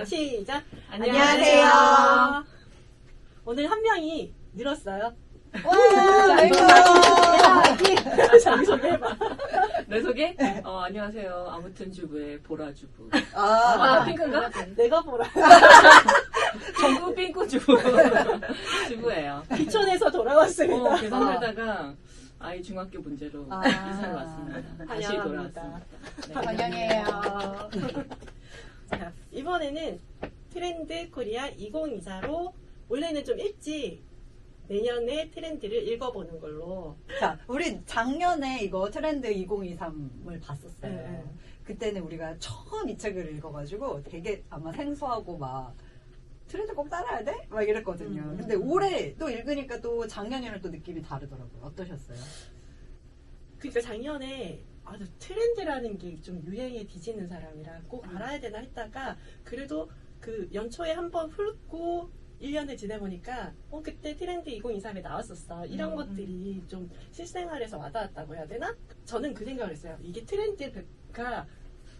시작. 안녕하세요. 오늘 한 명이 늘었어요. 와, 자기소개해봐. 내 소개? 안녕하세요. 아무튼 주부의 보라주부. 핑크인가? 내가 보라. 전국 삥꾸 주부. 주부예요. 기촌에서 돌아왔습니다. 계산 살다가 아이 중학교 문제로 이사를 왔습니다. 다시 환영합니다. 돌아왔습니다. 네. 환영해요. 자, 이번에는 트렌드 코리아 2024로 원래는 좀 일찍 내년의 트렌드를 읽어보는 걸로. 자, 우리 작년에 이거 트렌드 2023을 봤었어요. 네. 그때는 우리가 처음 이 책을 읽어가지고 되게 아마 생소하고 막 트렌드 꼭 따라야 돼? 막 이랬거든요. 근데 올해 또 읽으니까 또 작년이랑 또 느낌이 다르더라고요. 어떠셨어요? 그러니까 작년에 트렌드라는 게 좀 유행에 뒤지는 사람이라 꼭 알아야 되나 했다가 그래도 그 연초에 한번 훑고 1년을 지내보니까 그때 트렌드 2023에 나왔었어. 이런 것들이 좀 실생활에서 와닿았다고 해야 되나? 저는 그 생각을 했어요. 이게 트렌드가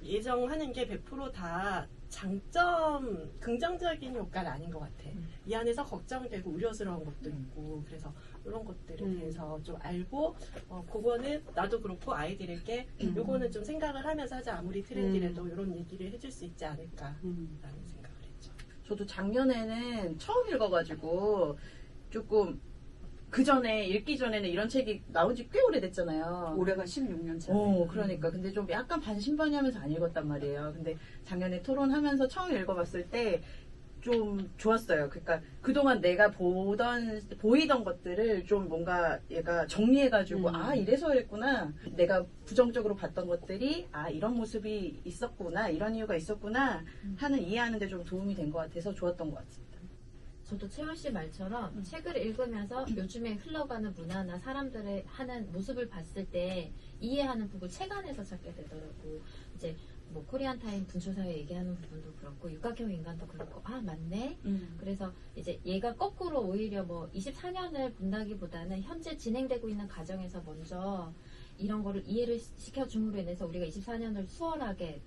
예정하는 게 100% 다 장점, 긍정적인 효과는 아닌 것 같아. 이 안에서 걱정되고 우려스러운 것도 있고 그래서 이런 것들에 대해서 좀 알고 그거는 나도 그렇고 아이들에게 요거는 좀 생각을 하면서 하자. 아무리 트렌드라도 이런 얘기를 해줄 수 있지 않을까라는 생각을 했죠. 저도 작년에는 처음 읽어가지고 조금 그 전에 읽기 전에는 이런 책이 나온 지 꽤 오래됐잖아요. 올해가 16년 차. 그러니까. 근데 좀 약간 반신반의하면서 안 읽었단 말이에요. 근데 작년에 토론하면서 처음 읽어봤을 때 좀 좋았어요. 그러니까 그동안 내가 보이던 것들을 좀 뭔가 얘가 정리해가지고 이래서 이랬구나. 내가 부정적으로 봤던 것들이 이런 모습이 있었구나. 이런 이유가 있었구나 하는 이해하는 데 좀 도움이 된 것 같아서 좋았던 것 같습니다. 저도 채원 씨 말처럼 책을 읽으면서 요즘에 흘러가는 문화나 사람들의 하는 모습을 봤을 때 이해하는 부분을 책 안에서 찾게 되더라고. 이제 뭐 코리안 타임 분초사회 얘기하는 부분도 그렇고 육각형 인간도 그렇고 맞네. 그래서 이제 얘가 거꾸로 오히려 뭐 24년을 본다기보다는 현재 진행되고 있는 과정에서 먼저 이런 거를 이해를 시켜줌으로 인해서 우리가 24년을 수월하게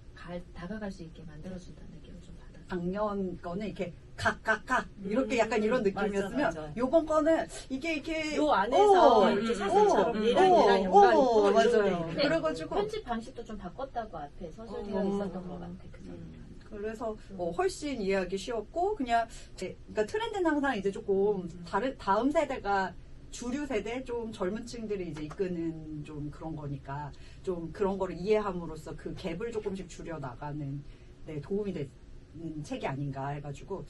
다가갈 수 있게 만들어준다는 느낌을 좀 받았어요. 작년 거는 이렇게 각각각 이렇게 약간 이런 느낌이었으면 맞아. 요번 거는 이게 요 안에서 이렇게 사실처럼 얘랑 연관이 있고 맞아요. 네. 그래가지고 편집 방식도 좀 바꿨다고 앞에 서술되어 있었던 것 같아. 그죠? 그래서 훨씬 이해하기 쉬웠고 그냥 그러니까 트렌드는 항상 이제 조금 다음 세대가 주류 세대 좀 젊은 층들이 이제 이끄는 좀 그런 거니까 좀 그런 거를 이해함으로써 그 갭을 조금씩 줄여 나가는 데 도움이 되는 책이 아닌가 해가지고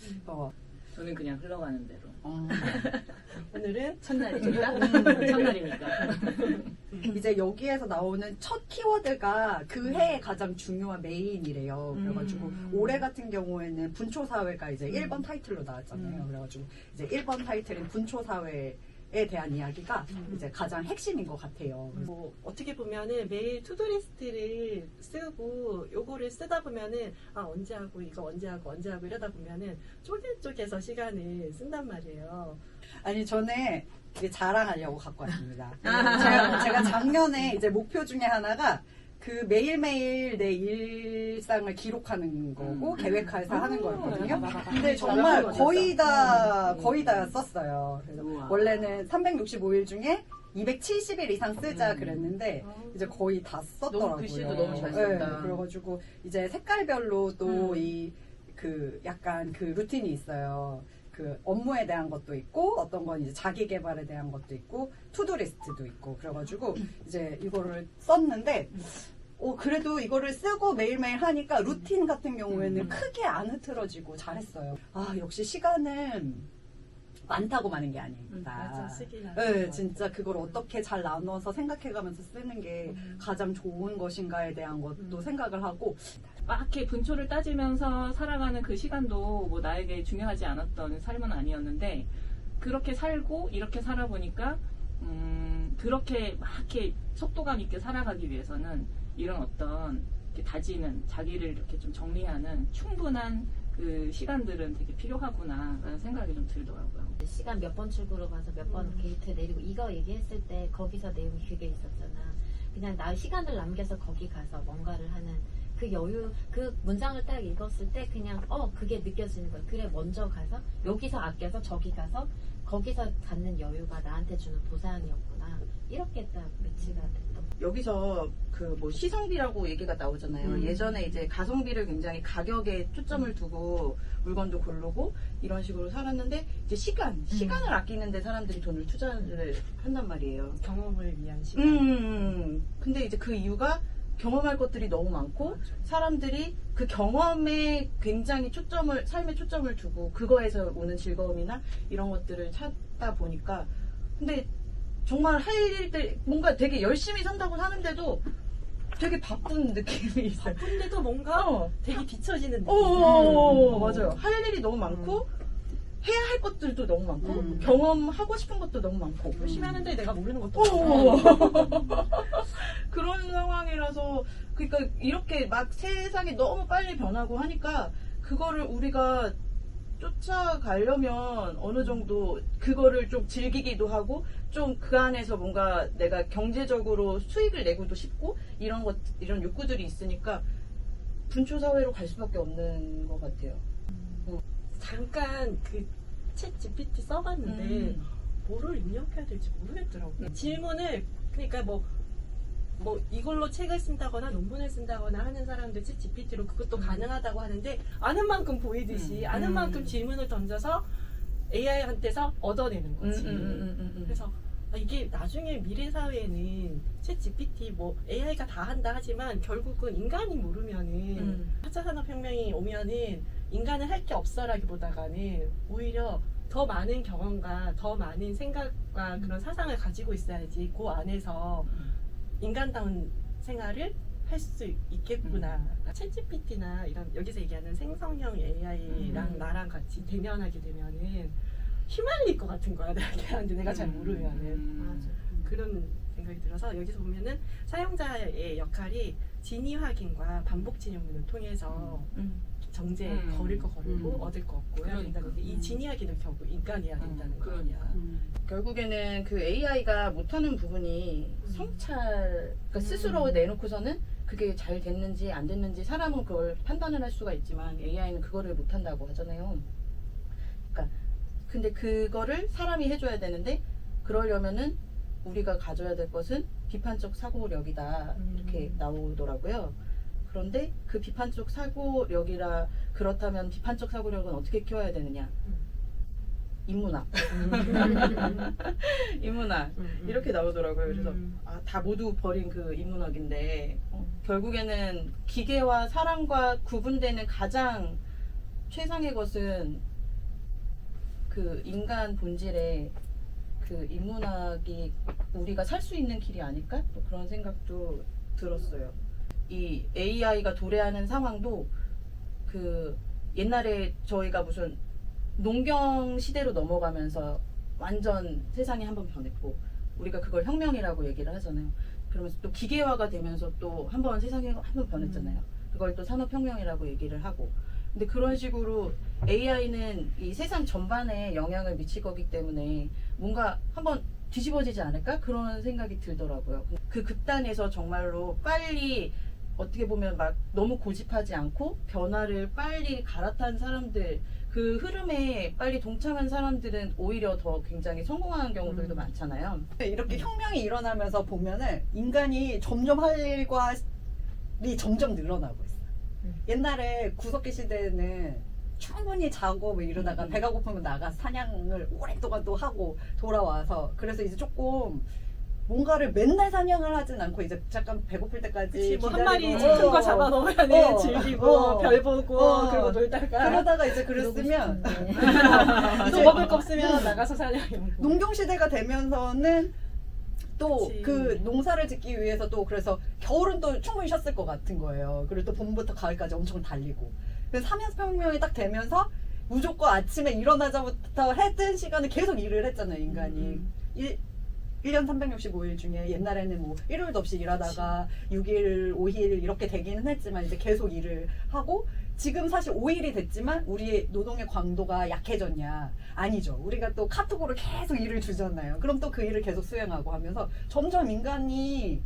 저는 그냥 흘러가는 대로. 오늘은 첫날이니까. 첫날이니까. 이제 여기에서 나오는 첫 키워드가 그 해에 가장 중요한 메인이래요. 그래가지고 올해 같은 경우에는 분초사회가 이제 1번 타이틀로 나왔잖아요. 그래가지고 이제 1번 타이틀인 분초사회에 대한 이야기가 이제 가장 핵심인 것 같아요. 뭐 어떻게 보면은 매일 투두리스트를 쓰고 요거를 쓰다 보면은 언제 하고 이거 언제 하고 이러다 보면은 쪼개서 시간을 쓴단 말이에요. 아니 전에 이게 자랑하려고 갖고 왔습니다. 제가 작년에 이제 목표 중에 하나가 그 매일매일 내 일상을 기록하는 거고 계획해서 하는 거였거든요. 근데 정말 거의 다 썼어요. 그래서 원래는 365일 중에 270일 이상 쓰자 그랬는데 이제 거의 다 썼더라고요. 너무 글씨도 너무 잘 썼다. 네, 그래가지고 이제 색깔별로 또 약간 그 루틴이 있어요. 그 업무에 대한 것도 있고 어떤 건 이제 자기 개발에 대한 것도 있고 투두리스트도 있고 그래가지고 이제 이거를 썼는데 그래도 이거를 쓰고 매일매일 하니까 루틴 같은 경우에는 크게 안 흐트러지고 잘했어요. 역시 시간은 많다고 많은 게 아닙니다. 맞아, 쓰기는. 네, 진짜 그걸 어떻게 잘 나눠서 생각해가면서 쓰는 게 가장 좋은 것인가에 대한 것도 생각을 하고 막 이렇게 분초를 따지면서 살아가는 그 시간도 뭐 나에게 중요하지 않았던 삶은 아니었는데 그렇게 살고 이렇게 살아보니까 그렇게 막 이렇게 속도감 있게 살아가기 위해서는 이런 어떤 이렇게 다지는 자기를 이렇게 좀 정리하는 충분한 그 시간들은 되게 필요하구나 라는 생각이 좀 들더라고요. 시간 몇 번 출구로 가서 몇 번 게이트 내리고 이거 얘기했을 때 거기서 내용이 그게 있었잖아. 그냥 나 시간을 남겨서 거기 가서 뭔가를 하는 그 여유, 그 문장을 딱 읽었을 때 그냥 그게 느껴지는 거야. 그래, 먼저 가서 여기서 아껴서 저기 가서 거기서 갖는 여유가 나한테 주는 보상이었구나. 이렇게 딱 매치가 됐던 거. 여기서 그 뭐 시성비라고 얘기가 나오잖아요. 예전에 이제 가성비를 굉장히 가격에 초점을 두고 물건도 고르고 이런 식으로 살았는데 이제 시간을 아끼는데 사람들이 돈을 투자를 한단 말이에요. 경험을 위한 시간. 근데 이제 그 이유가 경험할 것들이 너무 많고 사람들이 그 경험에 굉장히 삶에 초점을 두고 그거에서 오는 즐거움이나 이런 것들을 찾다 보니까 근데 정말 할 일들 뭔가 되게 열심히 산다고 사는데도 되게 바쁜 느낌이 있어요. 바쁜데도 뭔가 되게 뒤처지는 느낌. 맞아요. 할 일이 너무 많고 해야 할 것들도 너무 많고 경험하고 싶은 것도 너무 많고 열심히 하는데 내가 모르는 것도 많아. 그런 상황이라서 그러니까 이렇게 막 세상이 너무 빨리 변하고 하니까 그거를 우리가 쫓아가려면 어느 정도 그거를 좀 즐기기도 하고 좀 그 안에서 뭔가 내가 경제적으로 수익을 내고도 싶고 이런 욕구들이 있으니까 분초 사회로 갈 수밖에 없는 것 같아요. 잠깐 그 챗 GPT 써봤는데 뭐를 입력해야 될지 모르겠더라고요. 질문을 그러니까 뭐 이걸로 책을 쓴다거나 논문을 쓴다거나 하는 사람들 챗 GPT로 그것도 가능하다고 하는데 아는 만큼 보이듯이 아는 만큼 질문을 던져서 AI한테서 얻어내는 거지. 그래서 이게 나중에 미래 사회에는 챗 GPT 뭐 AI가 다 한다 하지만 결국은 인간이 모르면은 4차 산업혁명이 오면은 인간은 할 게 없어라기보다가는 오히려 더 많은 경험과 더 많은 생각과 그런 사상을 가지고 있어야지 그 안에서 인간다운 생활을 할 수 있겠구나. 챗 GPT나 이런 여기서 얘기하는 생성형 AI랑 나랑 같이 대면하게 되면은 휘말릴 것 같은 거야. 내가 잘 모르면은. 맞아. 그런 생각이 들어서 여기서 보면은 사용자의 역할이 진위 확인과 반복 진용문을 통해서 정제 거릴 거 거르고 얻을 거 얻고 해야 된다는 게 이 진위 확인을 결국 인간이 해야 된다는 거 아니야. 결국에는 그 AI가 못하는 부분이 그러니까 스스로 내놓고서는 그게 잘 됐는지 안 됐는지 사람은 그걸 판단을 할 수가 있지만 AI는 그거를 못한다고 하잖아요. 그러니까 근데 그거를 사람이 해줘야 되는데 그러려면은 우리가 가져야 될 것은 비판적 사고력이다 이렇게 나오더라고요. 그런데 그 비판적 사고력이라 그렇다면 비판적 사고력은 어떻게 키워야 되느냐? 인문학, 인문학 이렇게 나오더라고요. 그래서 다 모두 버린 그 인문학인데 결국에는 기계와 사람과 구분되는 가장 최상의 것은 그 인간 본질의 그 인문학이 우리가 살 수 있는 길이 아닐까? 또 그런 생각도 들었어요. 이 AI가 도래하는 상황도 그 옛날에 저희가 무슨 농경 시대로 넘어가면서 완전 세상이 한번 변했고 우리가 그걸 혁명이라고 얘기를 하잖아요. 그러면서 또 기계화가 되면서 또 한번 세상이 한번 변했잖아요. 그걸 또 산업혁명이라고 얘기를 하고 근데 그런 식으로 AI는 이 세상 전반에 영향을 미칠 거기 때문에 뭔가 한번 뒤집어지지 않을까? 그런 생각이 들더라고요. 그 극단에서 정말로 빨리 어떻게 보면 막 너무 고집하지 않고 변화를 빨리 갈아탄 사람들 그 흐름에 빨리 동참한 사람들은 오히려 더 굉장히 성공하는 경우들도 많잖아요. 이렇게 혁명이 일어나면서 보면은 인간이 점점 할 일과 이 점점 늘어나고 있어요. 옛날에 구석기 시대에는 충분히 자고 뭐 이러다가 배가 고프면 나가서 사냥을 오랫동안 또 하고 돌아와서 그래서 이제 조금 뭔가를 맨날 사냥을 하진 않고 이제 잠깐 배고플 때까지 뭐 한 마리 기다리고 큰 거 잡아놓으면 즐기고 별 보고 그러고 놀다가 그러다가 이제 그랬으면 또 먹을 거 없으면 나가서 사냥해. 농경 시대가 되면서는 또 그치. 그 농사를 짓기 위해서 또 그래서 겨울은 또 충분히 쉬었을 것 같은 거예요. 그리고 또 봄부터 가을까지 엄청 달리고. 그래서 삼양혁명이 딱 되면서 무조건 아침에 일어나자부터 해뜬 시간을 계속 일을 했잖아요, 인간이. 1년 365일 중에 옛날에는 뭐 일요일도 없이 일하다가 6일, 5일 이렇게 되기는 했지만 이제 계속 일을 하고 지금 사실 5일이 됐지만 우리의 노동의 강도가 약해졌냐? 아니죠. 우리가 또 카톡으로 계속 일을 주잖아요. 그럼 또 그 일을 계속 수행하고 하면서 점점 인간이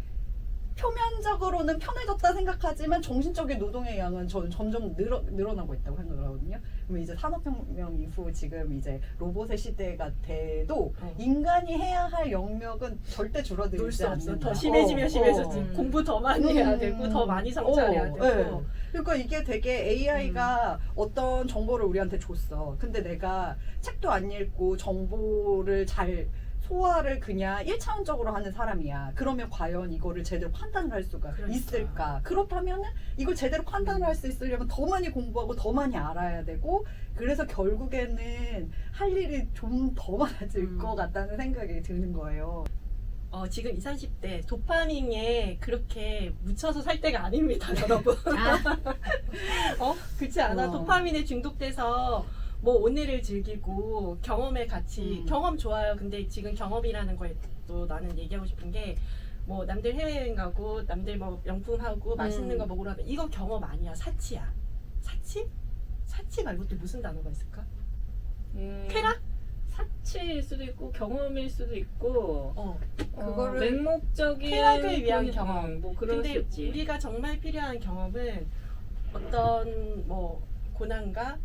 표면적으로는 편해졌다 생각하지만 정신적인 노동의 양은 점점 늘어나고 있다고 생각을 하거든요. 그러면 이제 산업혁명 이후 지금 이제 로봇의 시대가 돼도 인간이 해야 할 영역은 절대 놀 줄어들지 수 없어. 않는다. 더 심해지면 심해졌지. 어. 공부 더 많이 해야 되고 더 많이 성찰해야 되고. 네. 그러니까 이게 되게 AI가 어떤 정보를 우리한테 줬어. 근데 내가 책도 안 읽고 정보를 잘 소화를 그냥 1차원적으로 하는 사람이야. 그러면 과연 이거를 제대로 판단을 할 수가 그러니까. 있을까? 그렇다면은 이걸 제대로 판단을 할 수 있으려면 더 많이 공부하고 더 많이 알아야 되고, 그래서 결국에는 할 일이 좀 더 많아질 것 같다는 생각이 드는 거예요. 지금 20, 30대 도파민에 그렇게 묻혀서 살 때가 아닙니다, 여러분. 그렇지 않아. 도파민에 중독돼서 뭐 오늘을 즐기고 경험의 가치, 경험 좋아요. 근데 지금 경험이라는 거에 또 나는 얘기하고 싶은 게, 뭐 남들 해외여행 가고 남들 뭐 명품하고 맛있는 거 먹으러 하면 이거 경험 아니야. 사치야. 사치? 사치 말고 또 무슨 단어가 있을까? 쾌락? 사치일 수도 있고 경험일 수도 있고 그거를 맹목적인 쾌락을 위한 경험. 뭐 그럴 수 근데 있지. 우리가 정말 필요한 경험은 어떤 뭐 고난과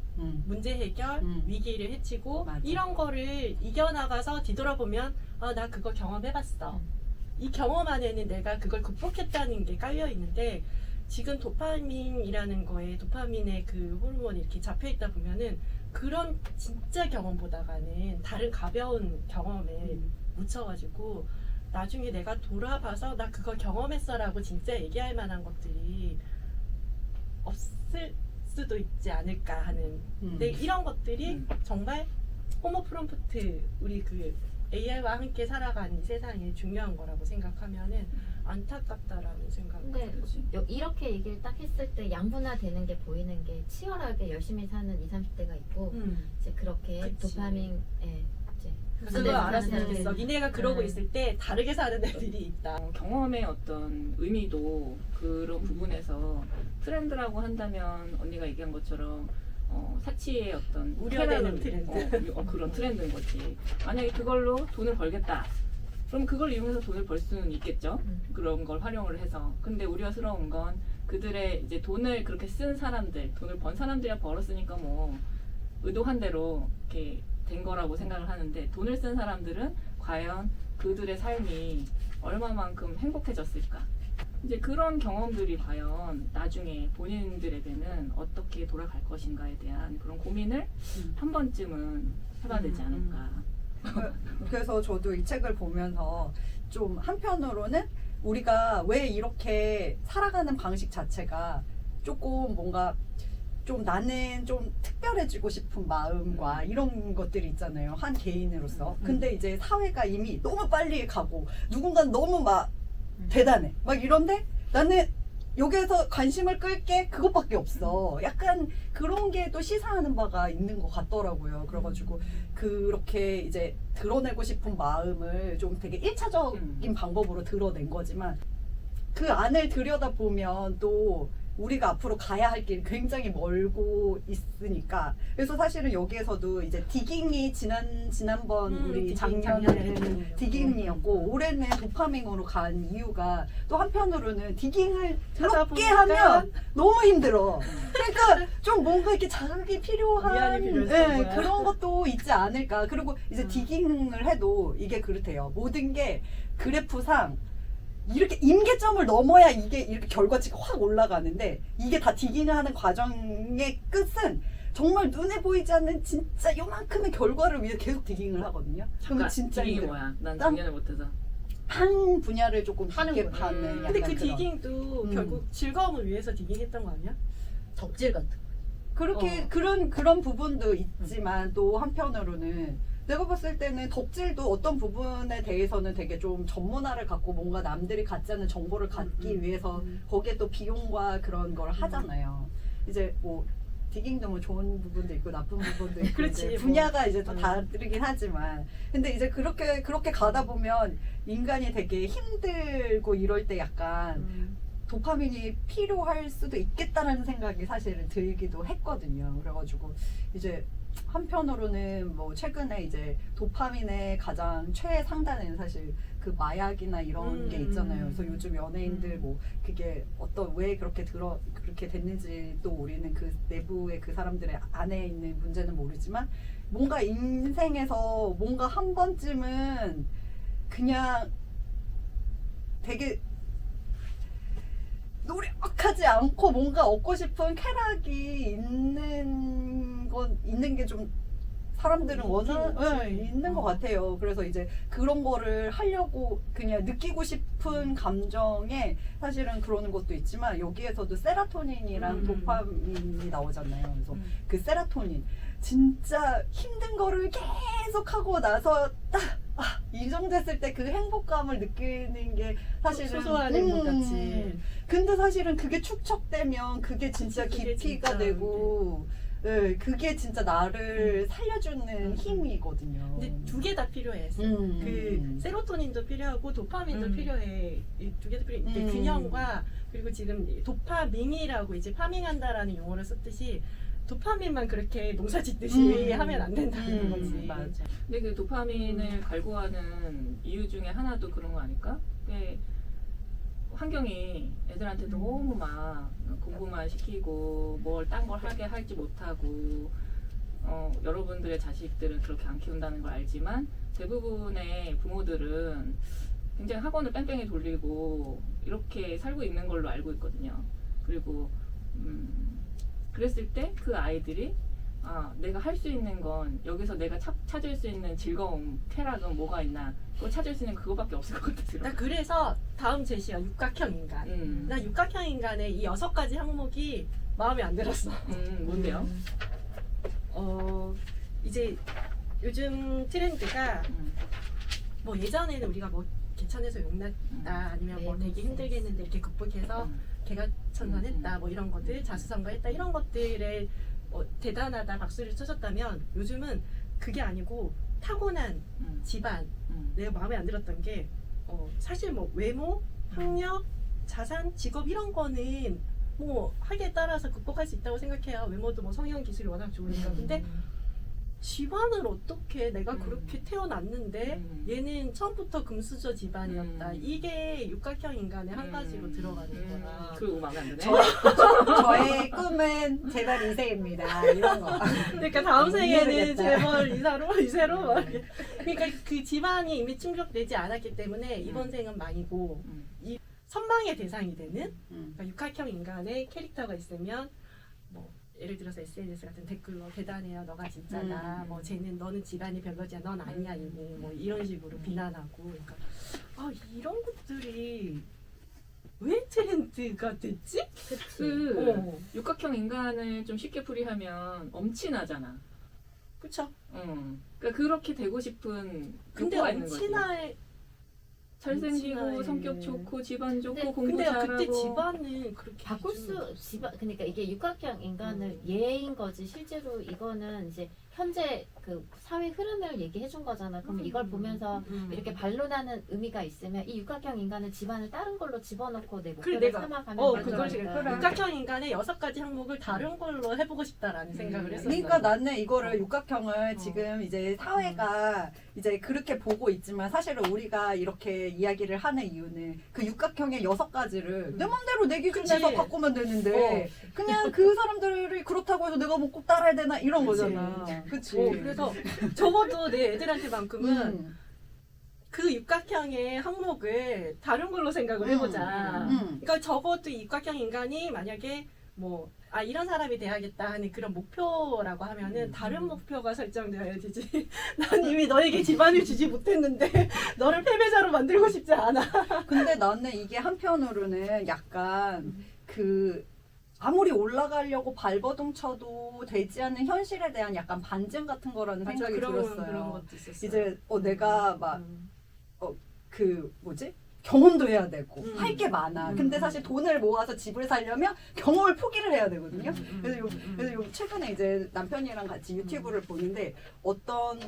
문제 해결, 위기를 해치고 맞아. 이런 거를 이겨나가서 뒤돌아보면 나 그거 경험해봤어. 이 경험 안에는 내가 그걸 극복했다는 게 깔려 있는데, 지금 도파민이라는 거에 도파민의 그 호르몬이 이렇게 잡혀 있다 보면은 그런 진짜 경험보다가는 다른 가벼운 경험에 묻혀가지고 나중에 내가 돌아봐서 나 그거 경험했어라고 진짜 얘기할 만한 것들이 없을 수도 있지 않을까 하는. 근데 이런 것들이 정말 호모 프롬프트, 우리 그 AI와 함께 살아가는 이 세상에 중요한 거라고 생각하면은 안타깝다라는 생각. 근데 이렇게 얘기를 딱 했을 때 양분화되는 게 보이는 게 치열하게 열심히 사는 20, 30대가 있고 이제 그렇게 그치. 도파민에 이제 그걸 알았으면 사는 좋겠어. 니네가 그러고 있을 때 다르게 사는 애들이 있다. 경험의 어떤 의미도 그런 부분에서 트렌드라고 한다면 언니가 얘기한 것처럼 사치의 어떤 우려되는 쾌락을, 트렌드. 그런 트렌드인 거지. 만약에 그걸로 돈을 벌겠다. 그럼 그걸 이용해서 돈을 벌 수는 있겠죠. 그런 걸 활용을 해서. 근데 우려스러운 건 그들의 이제 돈을 그렇게 쓴 사람들, 돈을 번 사람들이야 벌었으니까 뭐 의도한 대로 이렇게 된 거라고 생각을 하는데, 돈을 쓴 사람들은 과연 그들의 삶이 얼마만큼 행복해졌을까? 이제 그런 경험들이 과연 나중에 본인들에게는 어떻게 돌아갈 것인가에 대한 그런 고민을 한 번쯤은 해봐야 되지 않을까. 그래서 저도 이 책을 보면서 좀 한편으로는 우리가 왜 이렇게 살아가는 방식 자체가 조금 뭔가 좀 나는 좀 특별해지고 싶은 마음과 이런 것들이 있잖아요. 한 개인으로서. 근데 이제 사회가 이미 너무 빨리 가고 누군가는 너무 막 대단해. 막 이런데 나는 여기에서 관심을 끌게 그것밖에 없어. 약간 그런 게 또 시사하는 바가 있는 것 같더라고요. 그래가지고 그렇게 이제 드러내고 싶은 마음을 좀 되게 1차적인 방법으로 드러낸 거지만, 그 안을 들여다보면 또 우리가 앞으로 가야 할 길이 굉장히 멀고 있으니까. 그래서 사실은 여기에서도 이제 디깅이 지난번 우리 작년에는 디깅이었고 올해는 도파민으로 간 이유가 또 한편으로는 디깅을 그렇게 하면 너무 힘들어. 그러니까 좀 뭔가 이렇게 자극이 필요한 위안이 필요했던 거야. 그런 것도 있지 않을까. 그리고 이제 디깅을 해도 이게 그렇대요. 모든 게 그래프상 이렇게 임계점을 넘어야 이게 이렇게 결과치가 확 올라가는데, 이게 다 디깅을 하는 과정의 끝은 정말 눈에 보이지 않는 진짜 요만큼의 결과를 위해 계속 디깅을 하거든요. 그러면 진짜 이게 힘들어요. 뭐야? 난 작년에 못해서. 한 분야를 조금 깊게 하는구나. 파는 약간 근데 그 그런. 디깅도 결국 즐거움을 위해서 디깅했던 거 아니야? 덕질 같은 거. 그렇게 그런 부분도 있지만 또 한편으로는 내가 봤을 때는 덕질도 어떤 부분에 대해서는 되게 좀 전문화를 갖고 뭔가 남들이 갖지 않는 정보를 갖기 위해서 거기에 또 비용과 그런 걸 하잖아요. 이제 뭐 디깅도 뭐 좋은 부분도 있고 나쁜 부분도 있고 그렇지, 이제 뭐. 분야가 이제 또 다르긴 하지만, 근데 이제 그렇게 가다 보면 인간이 되게 힘들고 이럴 때 약간 도파민이 필요할 수도 있겠다라는 생각이 사실은 들기도 했거든요. 그래가지고 이제 한편으로는 뭐 최근에 이제 도파민의 가장 최상단에는 사실 그 마약이나 이런 게 있잖아요. 그래서 요즘 연예인들 뭐 그게 왜 그렇게 됐는지 또 우리는 그 내부의 그 사람들의 안에 있는 문제는 모르지만 뭔가 인생에서 뭔가 한 번쯤은 그냥 되게 노력하지 않고 뭔가 얻고 싶은 쾌락이 있는 게 좀 사람들은 있는 것 같아요. 그래서 이제 그런 거를 하려고 그냥 느끼고 싶은 감정에 사실은 그러는 것도 있지만 여기에서도 세라토닌이랑 도파민이 나오잖아요. 그래서 그 세라토닌 진짜 힘든 거를 계속 하고 나서 딱 인정됐을 때 그 행복감을 느끼는 게 사실은 소소한 행복같이. 근데 사실은 그게 축적되면 그게 진짜 그게 깊이가 진짜, 되고 네, 그게 진짜 나를 살려주는 힘이거든요. 근데 두 개 다 필요해. 그 세로토닌도 필요하고 도파민도 필요해. 이 두 개 다 필요해. 근데 균형과 그리고 지금 도파민이라고 이제 파밍한다라는 용어를 썼듯이 도파민만 그렇게 농사짓듯이 하면 안 된다는 거지. 맞아. 근데 그 도파민을 갈구하는 이유 중에 하나도 그런 거 아닐까? 환경이 애들한테 너무 막 공부만 시키고 뭘 딴 걸 하게 할지 못하고 여러분들의 자식들은 그렇게 안 키운다는 걸 알지만 대부분의 부모들은 굉장히 학원을 뺑뺑이 돌리고 이렇게 살고 있는 걸로 알고 있거든요. 그리고 그랬을 때 그 아이들이 내가 할 수 있는 건 여기서 내가 찾을 수 있는 즐거움, 쾌락은 뭐가 있나? 그걸 찾을 수 있는 그거밖에 없을 것 같아. 나 그래서 다음 제시가 육각형 인간. 나 육각형 인간의 이 6가지 항목이 마음에 안 들었어. 뭔데요? 이제 요즘 트렌드가 뭐 예전에는 우리가 뭐 개천에서 용났다 아니면 뭐 되게 힘들겠는데 이렇게 극복해서 개가천선했다 뭐 이런 것들 자수성가했다 이런 것들에 대단하다 박수를 쳐줬다면 요즘은 그게 아니고 타고난 집안 내가 마음에 안 들었던 게 사실 뭐 외모, 학력, 자산, 직업 이런 거는 뭐 하기에 따라서 극복할 수 있다고 생각해요. 외모도 뭐 성형 기술이 워낙 좋으니까. 근데 집안을 어떻게 내가 그렇게 태어났는데 얘는 처음부터 금수저 집안이었다. 이게 육각형 인간의 한 가지로 들어가는 거라. 그리고 마음에 안 드네. 저의 꿈은 재벌 2세입니다. 이런 거. 그러니까 다음 생에는 이해되겠다. 재벌 이세로 막 이렇게. 그러니까 그 집안이 이미 충족되지 않았기 때문에 이번 생은 망이고 이 선망의 대상이 되는 그러니까 육각형 인간의 캐릭터가 있으면 뭐 예를 들어서 SNS 같은 댓글로 대단해요, 너가 진짜다, 뭐 쟤는 너는 집안이 별로지야, 넌 아니야 이거 뭐 이런 식으로 비난하고, 그러니까 이런 것들이 왜 트렌드가 됐지? 육각형 인간을 좀 쉽게 풀이하면 엄친아잖아. 그쵸? 그러니까 그렇게 되고 싶은 근데 욕구가 있는 거지. 엄친아의 잘생기고 엄친아의- 성격 좋고 집안 좋고 근데- 공부 근데 잘하고. 그때 집안은 그렇게 바꿀 기준으로- 그러니까 이게 육각형 인간을 예인 거지. 실제로 이거는 이제 현재 그 사회 흐름을 얘기해 준 거잖아. 그럼 이걸 보면서 이렇게 반론하는 의미가 있으면 이 육각형 인간은 집안을 다른 걸로 집어넣고 내 목표를 내가- 삼아가면 그걸 되니까. 육각형 인간의 6가지 항목을 다른 걸로 해보고 싶다라는 생각을 했었어. 그러니까 나는 이거를 육각형을 지금 이제 사회가 이제 그렇게 보고 있지만 사실은 우리가 이렇게 이야기를 하는 이유는 그 육각형의 6가지를 내 맘대로 내 기준에서 그치. 바꾸면 되는데 그냥 그 사람들이 그렇다고 해서 내가 뭐 꼭 따라야 되나 이런 그치. 거잖아. 그치. 그래서 적어도 내 애들한테만큼은 그 육각형의 항목을 다른 걸로 생각을 해보자. 그러니까 적어도 이 육각형 인간이 만약에 뭐 이런 사람이 돼야겠다 하는 그런 목표라고 하면은 다른 목표가 설정되어야 되지. 난 이미 너에게 집안을 주지 못했는데 너를 패배자로 만들고 싶지 않아. 근데 나는 이게 한편으로는 약간 그 아무리 올라가려고 발버둥 쳐도 되지 않는 현실에 대한 약간 반증 같은 거라는 생각이 들었어요. 그런 것도 있었어. 이제 내가 막 그 뭐지? 경험도 해야 되고 할 게 많아. 근데 사실 돈을 모아서 집을 살려면 경험을 포기를 해야 되거든요. 그래서 요 최근에 이제 남편이랑 같이 유튜브를 보는데 어떤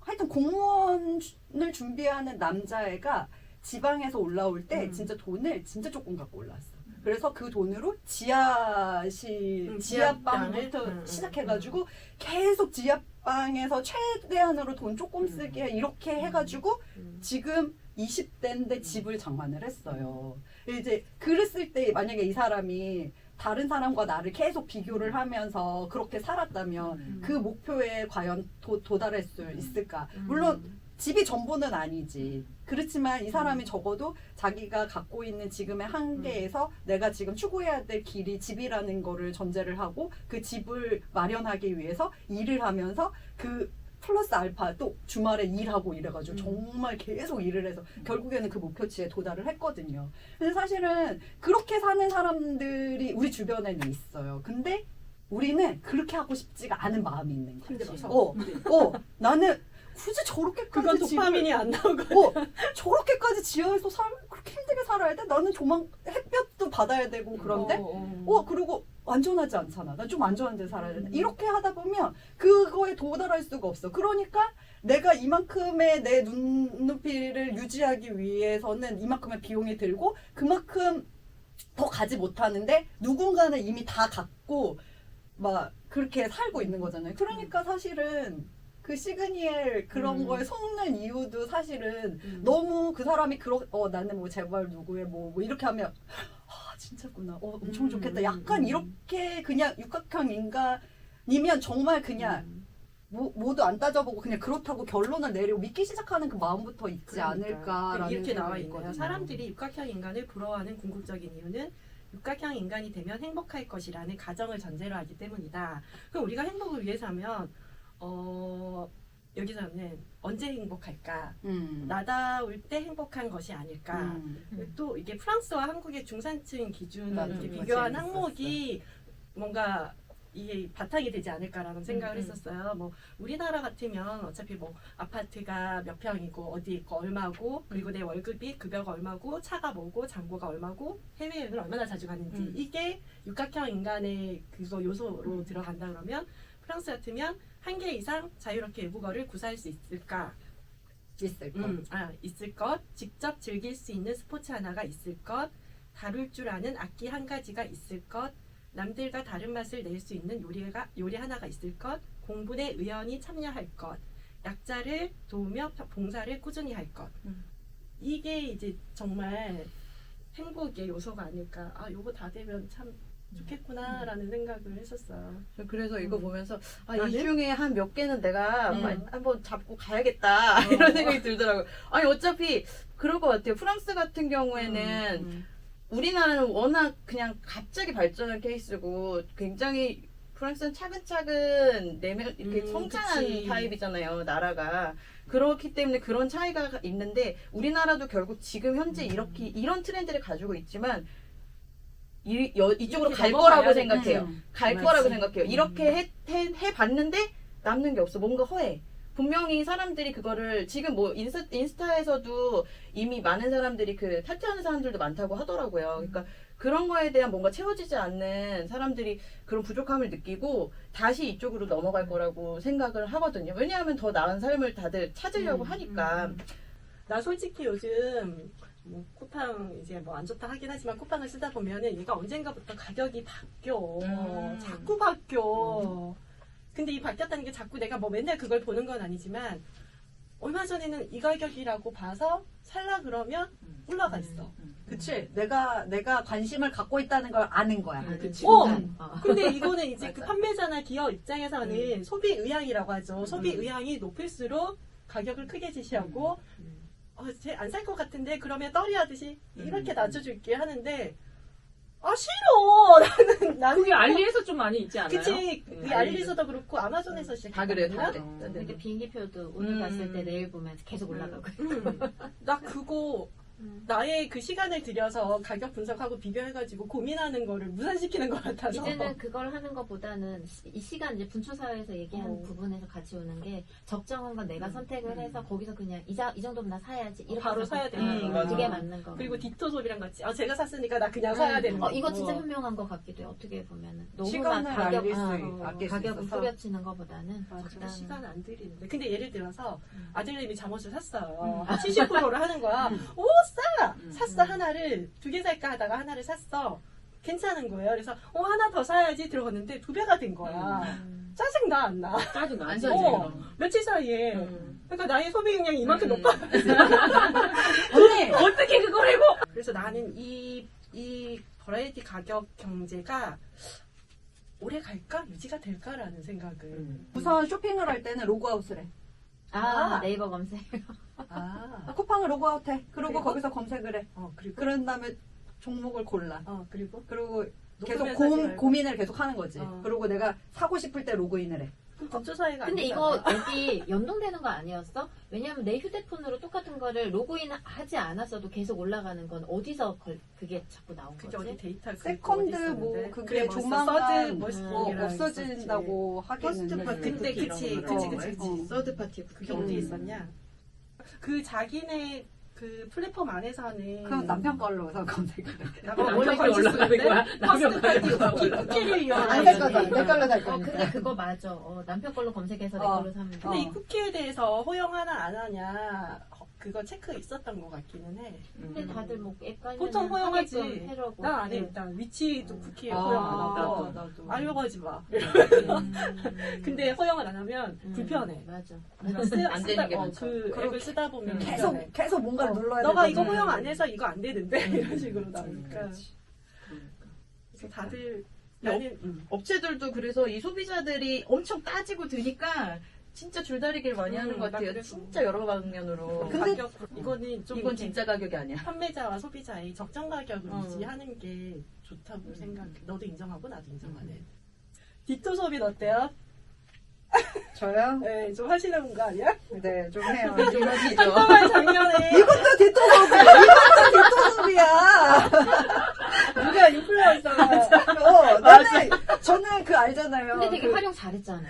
하여튼 공무원을 준비하는 남자애가 지방에서 올라올 때 진짜 돈을 진짜 조금 갖고 올라왔어. 그래서 그 돈으로 지하방부터 지하방을? 시작해가지고 계속 지하방에서 최대한으로 돈 조금 쓰게 이렇게 해가지고 지금 20대인데 집을 장만을 했어요. 이제 그랬을 때 만약에 이 사람이 다른 사람과 나를 계속 비교를 하면서 그렇게 살았다면 그 목표에 과연 도달할 수 있을까? 물론 집이 전부는 아니지. 그렇지만 이 사람이 적어도 자기가 갖고 있는 지금의 한계에서 내가 지금 추구해야 될 길이 집이라는 거를 전제를 하고 그 집을 마련하기 위해서 일을 하면서 그 플러스 알파 또 주말에 일하고 이래가지고 정말 계속 일을 해서 결국에는 그 목표치에 도달을 했거든요. 근데 사실은 그렇게 사는 사람들이 우리 주변에는 있어요. 근데 우리는 그렇게 하고 싶지가 않은 마음이 있는 거지. 힘들어서. 나는 굳이 저렇게까지 그건 도파민이 안 나오고. 저렇게까지 지하에서 그렇게 힘들게 살아야 돼? 나는 조만 햇볕도 받아야 되고 그런데 그리고 안전하지 않잖아. 난 좀 안전한 데 살아야 돼. 이렇게 하다 보면 그거에 도달할 수가 없어. 그러니까 내가 이만큼의 내 눈높이를 유지하기 위해서는 이만큼의 비용이 들고 그만큼 더 가지 못하는데 누군가는 이미 다 갖고 막 그렇게 살고 있는 거잖아요. 그러니까 사실은 그 시그니엘 그런 거에 속는 이유도 사실은 너무 그 사람이 나는 뭐 제발 누구의 뭐 이렇게 하면 진짜구나. 엄청 좋겠다. 약간 이렇게 그냥 육각형 인간이면 정말 그냥 모두 안 따져보고 그냥 그렇다고 결론을 내리고 믿기 시작하는 그 마음부터 있지 않을까라는 이렇게 나와 생각이 있네요. 있거든요. 사람들이 육각형 인간을 부러워하는 궁극적인 이유는 육각형 인간이 되면 행복할 것이라는 가정을 전제로 하기 때문이다. 그럼 우리가 행복을 위해서 하면 여기서는 언제 행복할까? 나다울 때 행복한 것이 아닐까? 또 이게 프랑스와 한국의 중산층 기준을 이렇게 비교한 항목이 뭔가 이게 바탕이 되지 않을까라는 생각을 했었어요. 뭐 우리나라 같으면 어차피 뭐 아파트가 몇 평이고 어디 있고 얼마고 그리고 내 월급이 급여가 얼마고 차가 뭐고 잔고가 얼마고 해외여행을 얼마나 자주 가는지 이게 육각형 인간의 그거 요소로 들어간다 그러면 프랑스 같으면 한 개 이상 자유롭게 외국어를 구사할 수 있을까? 있을 것. 직접 즐길 수 있는 스포츠 하나가 있을 것. 다룰 줄 아는 악기 한 가지가 있을 것. 남들과 다른 맛을 낼 수 있는 요리 하나가 있을 것. 공분에 의연히 참여할 것. 약자를 도우며 봉사를 꾸준히 할 것. 이게 이제 정말 행복의 요소가 아닐까. 요거 다 되면 참 좋겠구나라는 생각을 했었어요. 그래서 이거 보면서 이 네? 중에 한 몇 개는 내가 한번 잡고 가야겠다 이런 생각이 들더라고요. 아니 어차피 그럴 것 같아요. 프랑스 같은 경우에는 우리나라는 워낙 그냥 갑자기 발전한 케이스고 굉장히 프랑스는 차근차근 이렇게 성장한 그치. 타입이잖아요. 나라가. 그렇기 때문에 그런 차이가 있는데 우리나라도 결국 지금 현재 이런 트렌드를 가지고 있지만 이쪽으로 갈 거라고 생각해요. 갈 거라고 생각해요. 이렇게 해봤는데 남는 게 없어. 뭔가 허해. 분명히 사람들이 그거를 지금 뭐 인스타에서도 이미 많은 사람들이 그 탈퇴하는 사람들도 많다고 하더라고요. 그러니까 그런 거에 대한 뭔가 채워지지 않는 사람들이 그런 부족함을 느끼고 다시 이쪽으로 넘어갈 거라고 생각을 하거든요. 왜냐하면 더 나은 삶을 다들 찾으려고 하니까. 나 솔직히 요즘 뭐 쿠팡 이제 뭐 안 좋다 하긴 하지만 쿠팡을 쓰다 보면은 얘가 언젠가부터 가격이 바뀌어. 자꾸 바뀌어. 근데 이 바뀌었다는 게 자꾸 내가 뭐 맨날 그걸 보는 건 아니지만 얼마 전에는 이 가격이라고 봐서 살라 그러면 올라가 있어. 그치? 내가 관심을 갖고 있다는 걸 아는 거야. 그치. 근데 이거는 이제 그 판매자나 기업 입장에서는 소비 의향이라고 하죠. 소비 의향이 높을수록 가격을 크게 제시하고 안 살 것 같은데 그러면 떨이하듯이 이렇게 낮춰줄게 하는데 싫어. 나는 그게 알리에서 좀 많이 있지 않아요? 그치. 그 알리에서도 그렇고 아마존에서 다 그래요. 다 시작했거든요. 그래. 이렇게 비행기표도 오늘 봤을 때 내일 보면 계속 올라가고 나 그거 나의 그 시간을 들여서 가격 분석하고 비교해가지고 고민하는 거를 무산시키는 것 같아서 이제는 그걸 하는 것보다는 이 시간 이제 분초 사회에서 얘기하는 부분에서 같이 오는 게 적정한 건 내가 선택을 해서 거기서 그냥 이 정도면 나 사야지 이렇게 바로 해서 사야 되는 거. 그게 맞는 거. 그리고 디토 소비랑 같이 제가 샀으니까 나 그냥 사야 되는 거. 이거 진짜 현명한 것 같기도 해. 어떻게 보면은 너무만 시간을 아낄 수 가격은 있어서. 후려치는 것보다는 저 시간 안 들이는데. 근데 예를 들어서 아들님이 잠옷을 샀어요. 70%를 하는 거야. 오, 싸! 샀어, 하나를. 2개 살까 하다가 하나를 샀어. 괜찮은 거예요. 그래서 하나 더 사야지 들어갔는데 2배가 된 거야. 짜증 나 안 나? 짜증 안 나지. 짜증. 며칠 사이에. 그러니까 나의 소비 용량이 이만큼 높아. 언니 어떻게 그걸 해고? 그래서 나는 이 버라이티 가격 경제가 오래 갈까? 유지가 될까라는 생각을. 우선 쇼핑을 할 때는 로그아웃을 해. 아. 네이버 검색. 쿠팡을 로그아웃해. 그리고 그리고? 거기서 검색을 해. 그리고 그런 다음에 종목을 골라. 그리고 그리고 계속 녹음해서 하지 말고. 고민을 계속 하는 거지. 어. 그리고 내가 사고 싶을 때 로그인을 해. 법조 사이가 근데 이거 여기 연동되는 거 아니었어? 왜냐면 내 휴대폰으로 똑같은 거를 로그인 하지 않았어도 계속 올라가는 건 어디서 그게 자꾸 나온 그게 거지? 어디 데이터 세컨드 뭐 그게 조만간 없어진다고 하겠는데. 퍼스트 근데 쿠키 그치 이런 그치 거. 그치 그치. 서드 파티 그게 어디 있었냐? 그 자기네 그 플랫폼 안에서는 그럼 남편 걸로 우선 검색을 해. 원래 남편 올라가는 거야? 남편 퍼스트 쿠키를 이용하는 안 살 거잖아. 내 걸로 살 거니까. 근데 그거 맞아. 남편 걸로 검색해서 내 어. 걸로 사면 돼. 근데 이 쿠키에 대해서 허용하나 안 하냐 그거 체크 있었던 것 같기는 해. 근데 다들 뭐 앱 보통 허용하지. 해라고. 난 안 해. 일단 위치도 쿠키에 아, 허용 안 하고 나도. 알려고 하지 마. 근데 허용을 안 하면 불편해. 맞아. 안 되는 게 많죠. 그 앱을 쓰다 보면 불편해. 계속 뭔가를 눌러야 돼. 너가 이거 허용 안 해서 이거 안 되는데 이런 식으로 나오니까. 그렇지. 그래서 다들 나는 업체들도 그래서 이 소비자들이 엄청 따지고 드니까 진짜 줄다리기를 많이 하는 것 같아요. 그래서. 진짜 여러 방면으로. 근데- 가격 이거는 좀 이건 이렇게 진짜 가격이 아니야. 판매자와 소비자의 적정 가격을 어. 유지하는 게 좋다고 생각해. 너도 인정하고 나도 인정하네. 디토 소비 어때요? 저요? 네, 좀 하시는 거 아니야? 네, 좀 해요. 좀 하시죠. 잠깐만 작년에 이것도 뒷토sob이야. 이것도 뒷토sob이야. 누가 인플루언서가 나는 저는 그 알잖아요. 근데 되게 그- 활용 잘했잖아.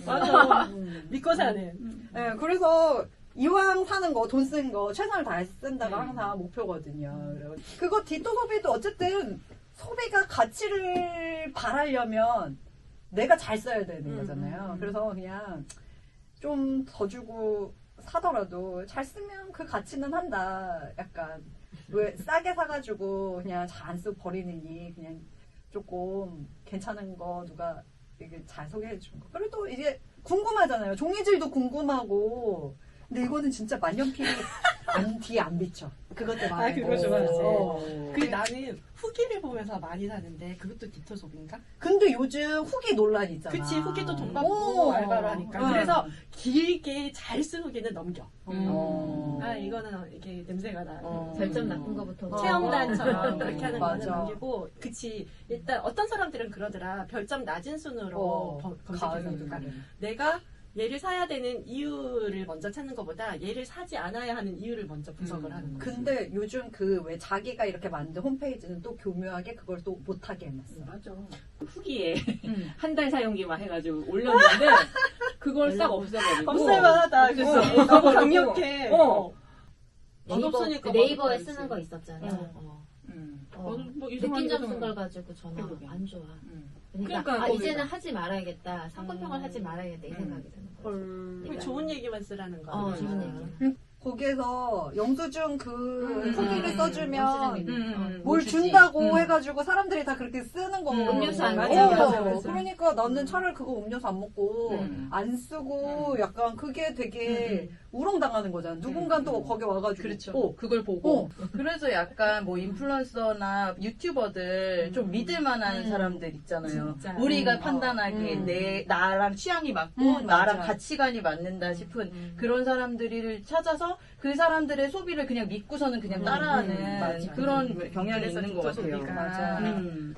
맞아 믿고 사는 네, 그래서 이왕 사는 거, 돈 쓰는 거 최선을 다해 쓴다가 항상 목표거든요. 그래서 그거 디토 소비도 어쨌든 소비가 가치를 바라려면 내가 잘 써야 되는 거잖아요. 그래서 그냥 좀 더 주고 사더라도 잘 쓰면 그 가치는 한다. 약간 왜 싸게 사가지고 그냥 잘 안 쓰고 버리느니 그냥 조금 괜찮은 거 누가 이게 잘 소개해 준 거. 그래도 이게 궁금하잖아요. 종이질도 궁금하고. 근데 이거는 진짜 만년필이 뒤에 안 비쳐. 그것 때문에. 그거 좋아하지. 어. 그 나는 후기를 보면서 많이 사는데 그것도 디토 소비인가? 근데 요즘 후기 논란 있잖아. 그치 후기도 돈 받고 오. 알바로 하니까 응. 그래서 길게 잘 쓴 후기는 넘겨. 어. 이거는 이게 냄새가 나. 별점 나쁜 거부터. 체험단처럼 그렇게 하는 거는 맞아. 넘기고 그치 일단 어떤 사람들은 그러더라 별점 낮은 순으로 검색해서 그러니까 내가 얘를 사야 되는 이유를 먼저 찾는 것보다 얘를 사지 않아야 하는 이유를 먼저 분석을 하는 거지. 근데 요즘 그 왜 자기가 이렇게 만든 홈페이지는 또 교묘하게 그걸 또 못하게 해놨어. 맞아. 후기에 한 달 사용기만 해가지고 올렸는데 그걸 싹 없애버리고. 없앨만하다. 그치? 그래서 너무 강력해. 맛없으니까 네이버에 맛없어야지. 쓰는 거 있었잖아. 뭐 느낀 점 쓴 걸 가지고 전화 해보게. 안 좋아. 음. 그러니까, 거기서- 이제는 하지 말아야겠다. 상품평을 하지 말아야겠다 이 생각이 드는 거지. 그 좋은 얘기만 쓰라는 거. 좋은 얘기. 거기에서 영수증 그 후기를 영수증 써주면 있는. 뭘 주지. 준다고 해가지고 사람들이 다 그렇게 쓰는 거. 음료수 안 맞아, 먹어. 맞아, 맞아. 그러니까 나는 차라리 그거 음료수 안 먹고 안 쓰고 약간 그게 되게 우롱당하는 거잖아. 누군가 또 거기 와가지고. 그렇죠. 그걸 보고. 그래서 약간 뭐 인플루언서나 유튜버들 좀 믿을만한 사람들 있잖아요. 진짜. 우리가 판단하기에 나랑 취향이 맞고 나랑 가치관이 맞는다 싶은 그런 사람들을 찾아서 그 사람들의 소비를 그냥 믿고서는 그냥 따라하는 맞아. 그런 경향이 그래서 있는 것 디토 같아요. 소비가. 맞아.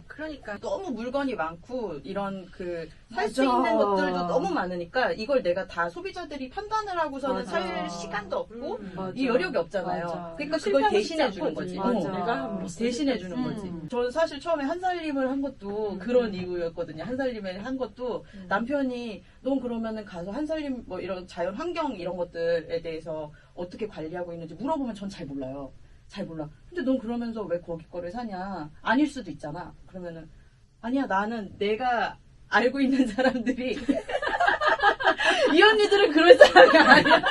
그러니까 너무 물건이 많고 이런 그 살 수 맞아. 있는 것들도 너무 많으니까 이걸 내가 다 소비자들이 판단을 하고서는 맞아. 살 시간도 없고 맞아. 이 여력이 없잖아요. 맞아. 그러니까 그걸 실패하고 대신해 싶지 주는 않거지. 거지. 맞아. 내가 함으로 대신해 주는 거지. 저는 사실 처음에 한살림을 한 것도 그런 이유였거든요. 한살림을 한 것도 남편이 넌 그러면은 가서 한살림 뭐 이런 자연 환경 이런 것들에 대해서 어떻게 관리하고 있는지 물어보면 전 잘 몰라요. 잘 몰라. 근데 넌 그러면서 왜 거기 거를 사냐? 아닐 수도 있잖아. 그러면은 아니야 나는 내가 알고 있는 사람들이 이 언니들은 그럴 사람이 아니야.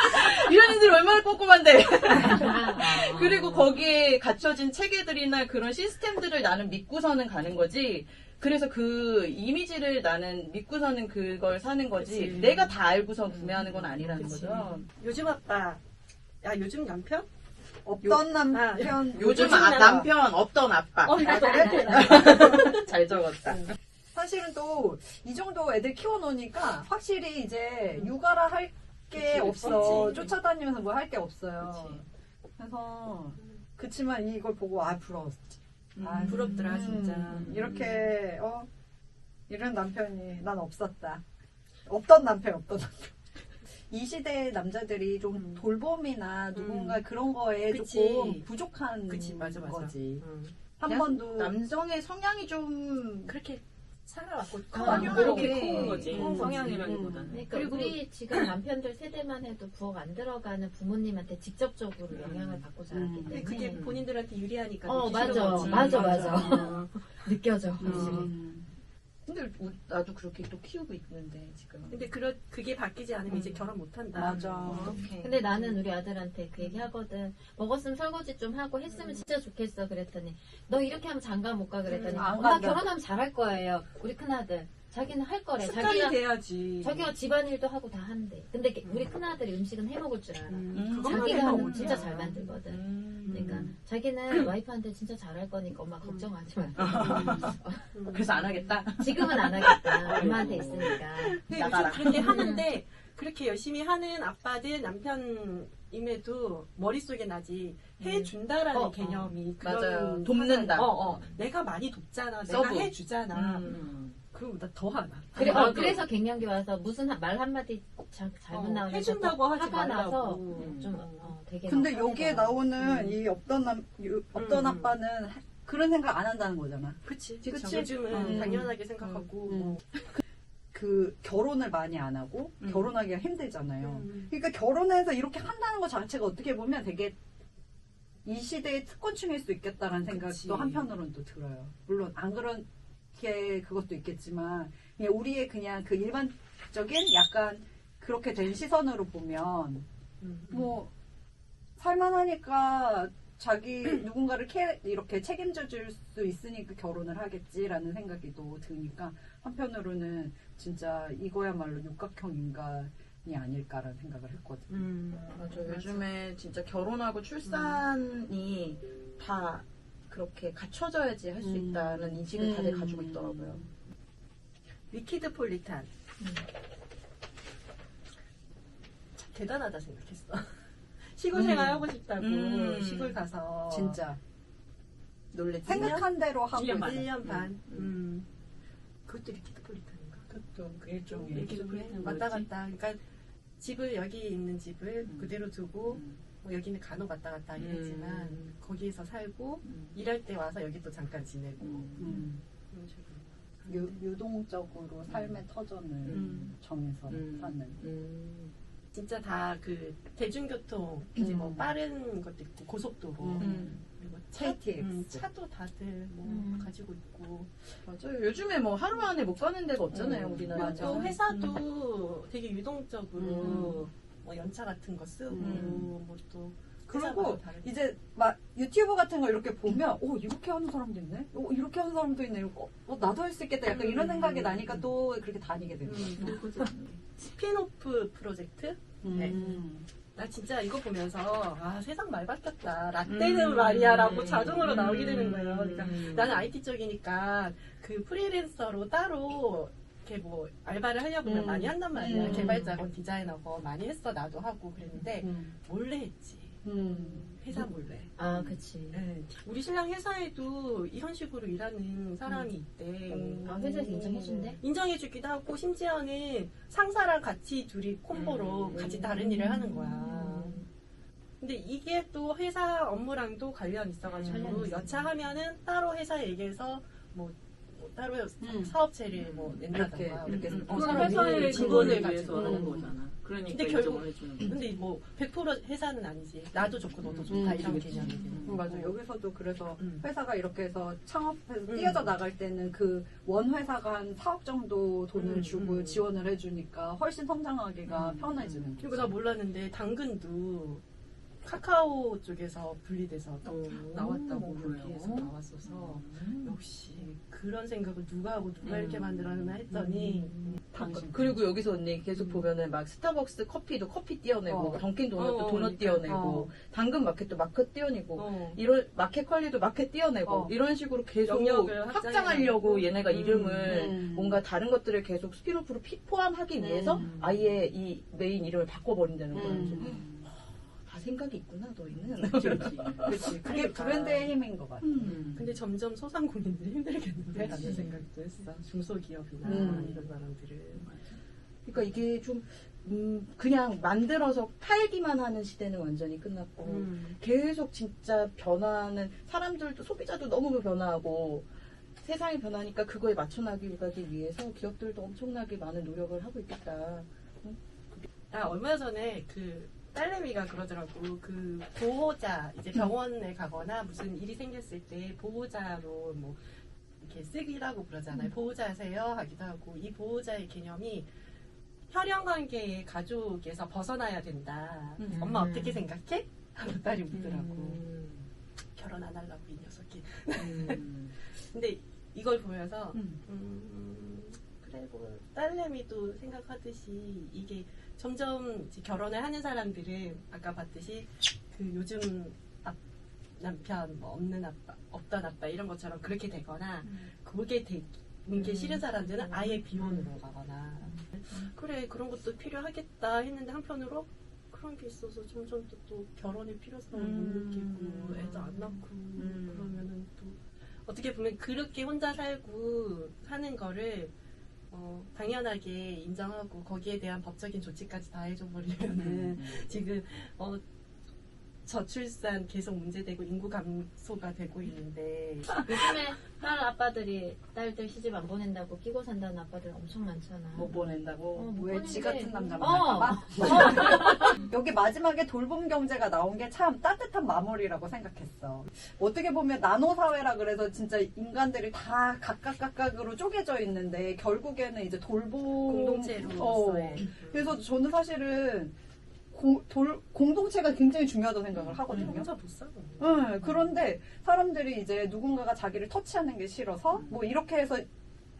이런 애들 얼마나 꼼꼼한데. 아. 그리고 거기에 갖춰진 체계들이나 그런 시스템들을 나는 믿고서는 가는 거지. 그래서 그 이미지를 나는 믿고서는 그걸 사는 거지. 그치. 내가 다 알고서 구매하는 건 아니라는 그치. 거죠. 요즘 아빠, 야 요즘 남편? 없던 남편 요즘 남편. 남편 없던 아빠. 이것도 어떻게 잘 적었다. 사실은 또 이 정도 애들 키워놓으니까 확실히 이제 육아라 할 게 그치, 없어. 없지. 쫓아다니면서 뭐 할 게 없어요. 그치. 그래서 그치만 이걸 보고 부러웠지. 부럽더라 진짜. 이렇게 이런 남편이 난 없었다. 없던 남편. 이 시대의 남자들이 좀 돌봄이나 누군가 그런 거에 그치. 조금 부족한 그치 맞아. 거지. 한 그냥 번도 남성의 성향이 좀 그렇게 살아왔고 그렇게 그렇게 커온 거지. 커온 거지. 성향이라기보다는. 그러니까 그리고- 우리 지금 남편들 세대만 해도 부엌 안 들어가는 부모님한테 직접적으로 영향을 받고 자랐기 근데 때문에 그게 본인들한테 유리하니까 맞아. 느끼시는 거지. 맞아. 느껴져 확실히. 근데 나도 그렇게 또 키우고 있는데 지금. 근데 그게 바뀌지 않으면 이제 결혼 못 한다. 맞아. 어떡해. 근데 나는 우리 아들한테 그 얘기 하거든. 먹었으면 설거지 좀 하고 했으면 진짜 좋겠어. 그랬더니 너 이렇게 하면 장가 못 가. 그랬더니 안 나 간다. 결혼하면 잘할 거예요. 우리 큰아들. 자기는 할 거래. 습관이 돼야지. 자기가 집안일도 하고 다 한대. 근데 우리 큰아들이 음식은 해 먹을 줄 알아. 그것만 자기가 해도 하면 오지. 진짜 잘 만들거든. 음. 그러니까 자기는 와이프한테 진짜 잘할 거니까 엄마 걱정하지 마. 그래서 안 하겠다. 지금은 안 하겠다. 엄마한테 있으니까. 근데 나가라. 요즘 그렇게 하는데 그렇게 열심히 하는 아빠들 남편임에도 머릿속에 나지 해준다라는 개념이 그런 맞아요. 돕는다. 내가 많이 돕잖아. 서브. 내가 해주잖아. 음. 그럼 나 더 하나. 그래서 갱년기 와서 무슨 말 한마디 잘못 나오면 해준다고 하지 화가 나서 말라고. 좀 되게 근데 막 여기에 화내더라고. 나오는 이 없던 아빠는 그런 생각 안 한다는 거잖아. 그치. 그치? 요즘은 당연하게 생각하고. 그 결혼을 많이 안 하고 결혼하기가 힘들잖아요. 그러니까 결혼해서 이렇게 한다는 것 자체가 어떻게 보면 되게 이 시대의 특권층일 수 있겠다라는 생각도 그치. 한편으로는 또 들어요. 물론 안 그렇게 그것도 있겠지만 그냥 우리의 그냥 그 일반적인 약간 그렇게 된 시선으로 보면 뭐 살만하니까 자기 누군가를 이렇게 책임져 줄 수 있으니까 결혼을 하겠지라는 생각이 또 드니까 한편으로는 진짜 이거야말로 육각형 인간이 아닐까라는 생각을 했거든. 맞아. 요즘에 진짜 결혼하고 출산이 다 그렇게 갖춰져야지 할 수 있다는 인식을 다들 가지고 있더라고요. 위키드 폴리탄. 참 대단하다 생각했어. 시골 생활 하고 싶다고 시골 가서 진짜 놀랬지. 생각한 대로 하고 1년 반. 1년 반. 그것도 리퀴드 폴리탄인가? 그것도 일종의 리퀴드 폴리탄 왔다 갔다. 그러니까 집을 여기 있는 집을 그대로 두고 뭐 여기는 간혹 왔다 갔다 하긴 했지만 거기에서 살고 일할 때 와서 여기 또 잠깐 지내고 그런 식으로. 유동적으로 삶의 터전을 정해서 사는. 진짜 다 그 대중교통 이제 뭐 빠른 것도 있고 고속도로 그리고 KTX. 차도 다들 뭐 가지고 있고 맞아요. 요즘에 뭐 하루 안에 못 가는 데가 없잖아요, 우리나라. 맞아. 또 회사도 되게 유동적으로 뭐 연차 같은 거 쓰고 뭐 또 그리고 이제 막 유튜브 같은 거 이렇게 보면 이렇게 하는 사람도 있네? 이렇게 하는 사람도 있네? 나도 할 수 있겠다. 약간 이런 생각이 나니까 또 그렇게 다니게 되는 거죠. 스피노프 프로젝트? 네. 나 진짜 이거 보면서 세상 많이 바뀌었다. 라떼는 말이야라고 자동으로 나오게 되는 거예요. 그러니까 나는 IT 쪽이니까 그 프리랜서로 따로 이렇게 뭐 알바를 하려고 하면 많이 한단 말이야. 개발자건 디자이너건 많이 했어. 나도 하고 그랬는데 몰래 했지. 회사 몰래. 아, 그치. 네. 우리 신랑 회사에도 이런 식으로 일하는 사람이 있대. 아, 회사에서 인정해준대? 인정해주기도 하고 심지어는 상사랑 같이 둘이 콤보로 같이 다른 일을 하는 거야. 근데 이게 또 회사 업무랑도 관련 있어가지고 여차하면은 따로 회사 얘기해서 뭐 따로 사업체를 뭐 낸다던가 이렇게 그럼 그건 사람이 회사의 직원을 직원을 위해서 가지고 하는 거잖아. 그러니까 근데 결국 인정을 해주는 거지. 근데 뭐 100% 회사는 아니지. 나도 좋고 너도 좋다 이런 그치. 개념이지. 맞아. 여기서도 그래서 음. 회사가 이렇게 해서 창업해서 뛰어져 나갈 때는 그 원 회사가 한 4억 정도 돈을 주고 지원을 해주니까 훨씬 성장하기가 편해지는 거지. 그리고 나 몰랐는데 당근도 카카오 쪽에서 분리돼서 나왔다고 그래요? 여기에서 나왔어서 역시 그런 생각을 누가 하고 누가 이렇게 만들었나 했더니 당신 그리고 여기서 언니 계속 보면은 막 스타벅스 커피도 커피 띄어내고 던킨 도넛도 도넛 그러니까. 띄어내고 당근 마켓도 마켓 띄어내고 이런 마켓 컬리도 마켓 띄어내고 이런 식으로 계속 영역을 확장하려고 확장해가지고. 얘네가 이름을 뭔가 다른 것들을 계속 스피노프로 포함하기 위해서 아예 이 메인 이름을 바꿔버린다는 거예요. 다 생각이 있구나 너희는. 그치. 그게 브랜드의 힘인 것 같아. 근데 점점 소상공인들이 힘들겠는데 라는 생각도 했어. 중소기업이나 이런 사람들은. 그러니까 이게 좀 그냥 만들어서 팔기만 하는 시대는 완전히 끝났고 계속 진짜 변화하는 사람들도 소비자도 너무 변화하고 세상이 변하니까 그거에 맞춰 나가기 위해서 기업들도 엄청나게 많은 노력을 하고 있겠다. 나 얼마 전에 그 딸내미가 그러더라고. 그 보호자 이제 병원에 가거나 무슨 일이 생겼을 때 보호자로 뭐 이렇게 쓰기라고 그러잖아요. 보호자세요 하기도 하고 이 보호자의 개념이 혈연 관계의 가족에서 벗어나야 된다. 엄마 어떻게 생각해? 하고 딸이 묻더라고. 결혼 안 하려고 이 녀석이. 근데 이걸 보면서 그래 뭐 딸내미도 생각하듯이 이게 점점 이제 결혼을 하는 사람들은 아까 봤듯이 그 요즘 남편 뭐 없는 아빠 없던 아빠 이런 것처럼 그렇게 되거나 그게 되는 게 싫은 사람들은 아예 비혼으로 가거나 그래 그런 것도 필요하겠다 했는데 한편으로 그런 게 있어서 점점 또 결혼의 필요성을 못 느끼고 애도 안 낳고 그러면은 또 어떻게 보면 그렇게 혼자 살고 사는 거를 당연하게 인정하고 거기에 대한 법적인 조치까지 다 해줘버리면은 지금 저출산 계속 문제되고 인구 감소가 되고 있는데 요즘에 딸 아빠들이 딸들 시집 안 보낸다고 끼고 산다는 아빠들 엄청 많잖아. 못 보낸다고. 못 왜 지 보낸대. 같은 남자 만날까봐? 여기 마지막에 돌봄 경제가 나온 게 참 따뜻한 마무리라고 생각했어. 어떻게 보면 나노 사회라 그래서 진짜 인간들이 다 각각으로 쪼개져 있는데 결국에는 이제 돌봄 공동체로서의 그래서 저는 사실은 공동체가 굉장히 중요하다고 생각을 하거든요. 혼자 못 살아. 그런데 사람들이 이제 누군가가 자기를 터치하는 게 싫어서 뭐 이렇게 해서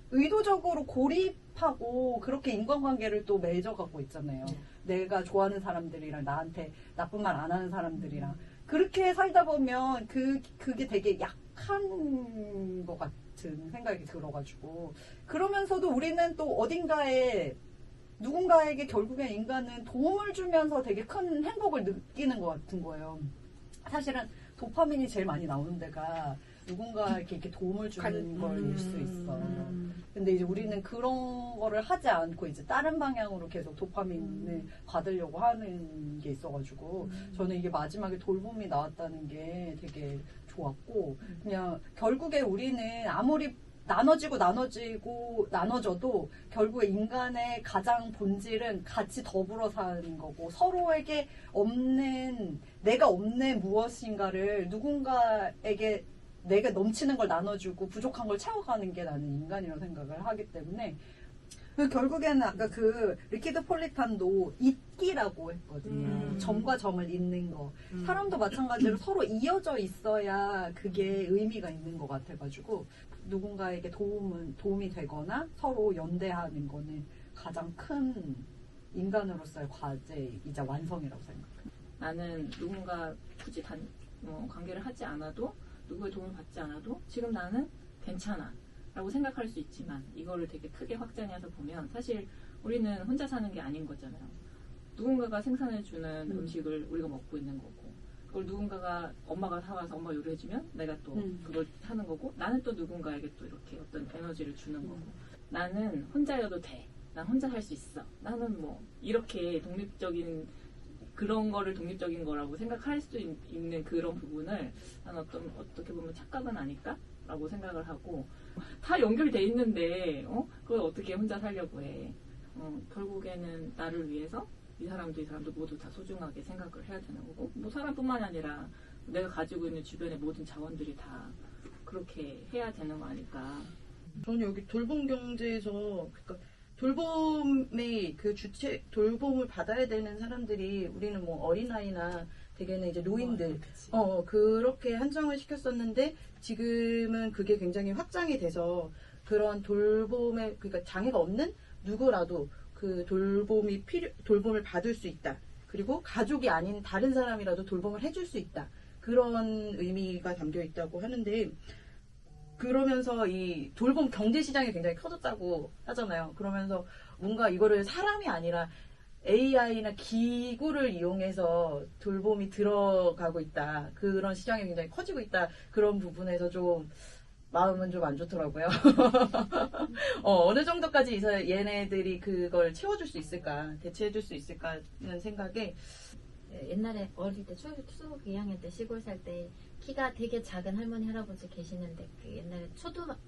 의도적으로 고립하고 그렇게 인간관계를 또 맺어가고 있잖아요. 내가 좋아하는 사람들이랑 나한테 나쁜 말 안 하는 사람들이랑 그렇게 살다 보면 그게 되게 약한 것 같은 생각이 들어가지고 그러면서도 우리는 또 어딘가에 누군가에게 결국엔 인간은 도움을 주면서 되게 큰 행복을 느끼는 것 같은 거예요. 사실은 도파민이 제일 많이 나오는 데가 누군가에게 이렇게 도움을 주는 걸일 수 있어. 근데 이제 우리는 그런 거를 하지 않고 이제 다른 방향으로 계속 도파민을 받으려고 하는 게 있어가지고 저는 이게 마지막에 돌봄이 나왔다는 게 되게 좋았고 그냥 결국에 우리는 아무리 나눠져도 결국에 인간의 가장 본질은 같이 더불어 사는 거고 서로에게 내가 없는 무엇인가를 누군가에게 내가 넘치는 걸 나눠주고 부족한 걸 채워가는 게 나는 인간이라고 생각을 하기 때문에 결국에는 아까 리키드 폴리탄도 잇기라고 했거든요. 점과 점을 잇는 거. 사람도 마찬가지로 서로 이어져 있어야 그게 의미가 있는 것 같아가지고 누군가에게 도움이 되거나 서로 연대하는 거는 가장 큰 인간으로서의 과제이자 완성이라고 생각해요. 나는 누군가 굳이 관계를 하지 않아도 누구의 도움을 받지 않아도 지금 나는 괜찮아 라고 생각할 수 있지만 이거를 되게 크게 확장해서 보면 사실 우리는 혼자 사는 게 아닌 거잖아요. 누군가가 생산해주는 음식을 우리가 먹고 있는 거고 그걸 누군가가 엄마가 사와서 엄마 요리해주면 내가 또 그걸 하는 거고 나는 또 누군가에게 또 이렇게 어떤 에너지를 주는 거고 나는 혼자여도 돼. 난 혼자 살 수 있어. 나는 뭐 이렇게 독립적인 그런 거를 독립적인 거라고 생각할 수 있는 그런 부분을 난 어떻게 보면 착각은 아닐까라고 생각을 하고 다 연결이 돼 있는데 그걸 어떻게 혼자 살려고 해. 결국에는 나를 위해서 이 사람도 모두 다 소중하게 생각을 해야 되는 거고 뭐 사람뿐만 아니라 내가 가지고 있는 주변의 모든 자원들이 다 그렇게 해야 되는 거 아닐까. 저는 여기 돌봄 경제에서 그러니까 돌봄의 그 주체 돌봄을 받아야 되는 사람들이 우리는 뭐 어린아이나 대개는 이제 노인들 그치. 그렇게 한정을 시켰었는데 지금은 그게 굉장히 확장이 돼서 그런 돌봄에 그러니까 장애가 없는 누구라도 그 돌봄을 받을 수 있다. 그리고 가족이 아닌 다른 사람이라도 돌봄을 해줄 수 있다. 그런 의미가 담겨 있다고 하는데 그러면서 이 돌봄 경제 시장이 굉장히 커졌다고 하잖아요. 그러면서 뭔가 이거를 사람이 아니라 AI나 기구를 이용해서 돌봄이 들어가고 있다. 그런 시장이 굉장히 커지고 있다. 그런 부분에서 좀 마음은 좀 안 좋더라고요. 어느 정도까지 얘네들이 그걸 채워줄 수 있을까, 대체해줄 수 있을까 하는 생각에 옛날에 어릴 때 초급 2학년 때 시골 살 때 키가 되게 작은 할머니 할아버지 계시는데 그 옛날에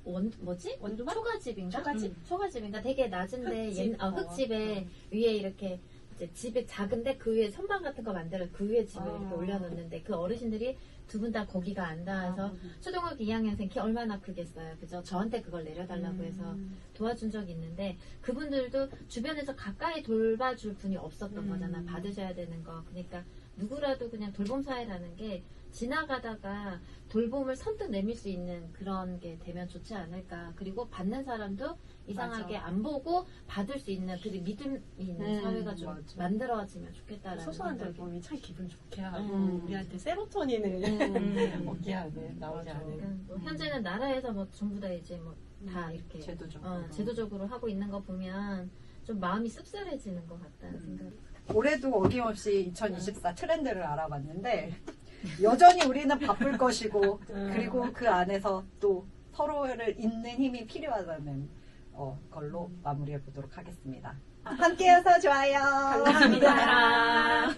원두막? 초가집인가? 초가집? 초가집인가? 되게 낮은데 흙집. 흙집에 위에 이렇게 이제 집이 작은데 그 위에 선반 같은 거 만들어 그 위에 집을 이렇게 올려놓는데 그 어르신들이 두 분 다 거기가 안 닿아서 초등학교 2학년생 키 얼마나 크겠어요. 그죠? 저한테 그걸 내려달라고 해서 도와준 적이 있는데 그분들도 주변에서 가까이 돌봐줄 분이 없었던 거잖아. 받으셔야 되는 거. 그러니까 누구라도 그냥 돌봄 사회라는 게 지나가다가 돌봄을 선뜻 내밀 수 있는 그런 게 되면 좋지 않을까. 그리고 받는 사람도 이상하게 맞아. 안 보고 받을 수 있는 그 믿음이 있는 사회가 좀 맞아. 만들어지면 좋겠다라는 소소한 생각이. 돌봄이 참 기분 좋게 하고 우리한테 세로토닌을 얻게 하네. 나오지 맞아. 않은. 뭐 현재는 나라에서 뭐 전부 다 이제 뭐 다 이렇게 제도적으로 하고 있는 거 보면 좀 마음이 씁쓸해지는 것 같다는 생각이. 올해도 어김없이 2024 트렌드를 알아봤는데 여전히 우리는 바쁠 것이고 그리고 그 안에서 또 서로를 잇는 힘이 필요하다는 걸로 마무리해 보도록 하겠습니다. 함께해서 좋아요. 감사합니다.